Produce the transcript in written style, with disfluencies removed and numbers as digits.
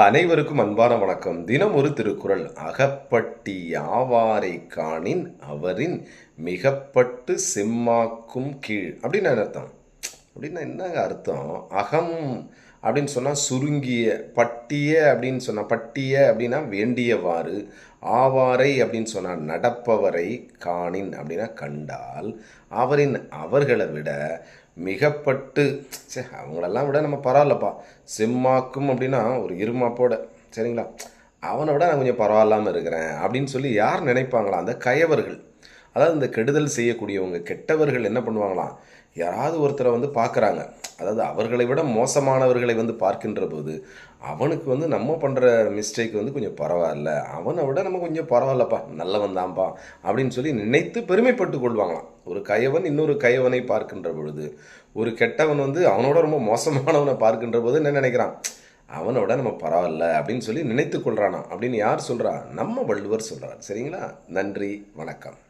அனைவருக்கும் அன்பான வணக்கம். தினம் ஒரு திருக்குறள். அகப்பட்டி யாவாரை காணின் அவரின் மிகப்பட்டு செம்மாக்கும் கீழ் அப்படின்னு அர்த்தம். அப்படின்னா என்னங்க அர்த்தம்? அகம் அப்படின்னு சொன்னால் சுருங்கிய, பட்டிய அப்படின்னு சொன்னால் பட்டிய அப்படின்னா வேண்டியவாறு, ஆவாரை அப்படின்னு சொன்னால் நடப்பவரை, காணின் அப்படின்னா கண்டால், அவர்களை விட மிகப்பட்டு அவங்களெல்லாம் விட நம்ம பரவாயில்லப்பா, செம்மாக்கும் அப்படின்னா ஒரு இருமாப்போட, சரிங்களா, அவனை விட நான் கொஞ்சம் பரவாயில்லாமல் இருக்கிறேன் அப்படின்னு சொல்லி யார் நினைப்பாங்களா? அந்த கயவர்கள், அதாவது இந்த கெடுதல் செய்யக்கூடியவங்க, கெட்டவர்கள் என்ன பண்ணுவாங்களாம், யாராவது ஒருத்தரை வந்து பார்க்குறாங்க, அதாவது அவர்களை விட மோசமானவர்களை வந்து பார்க்கின்ற போது அவனுக்கு வந்து நம்ம பண்ணுற மிஸ்டேக் வந்து கொஞ்சம் பரவாயில்ல, அவனை விட நம்ம கொஞ்சம் பரவாயில்லப்பா, நல்லவன் தான்ப்பா அப்படின்னு சொல்லி நினைத்து பெருமைப்பட்டு கொள்வாங்களாம். ஒரு கயவன் இன்னொரு கயவனை பார்க்கின்ற பொழுது, ஒரு கெட்டவன் வந்து அவனோட ரொம்ப மோசமானவனை பார்க்கின்ற போது என்ன நினைக்கிறான், அவனோட நம்ம பரவாயில்ல அப்படின்னு சொல்லி நினைத்து கொள்கிறானா அப்படின்னு யார் சொல்கிறா? நம்ம வள்ளுவர் சொல்கிறார். சரிங்களா? நன்றி, வணக்கம்.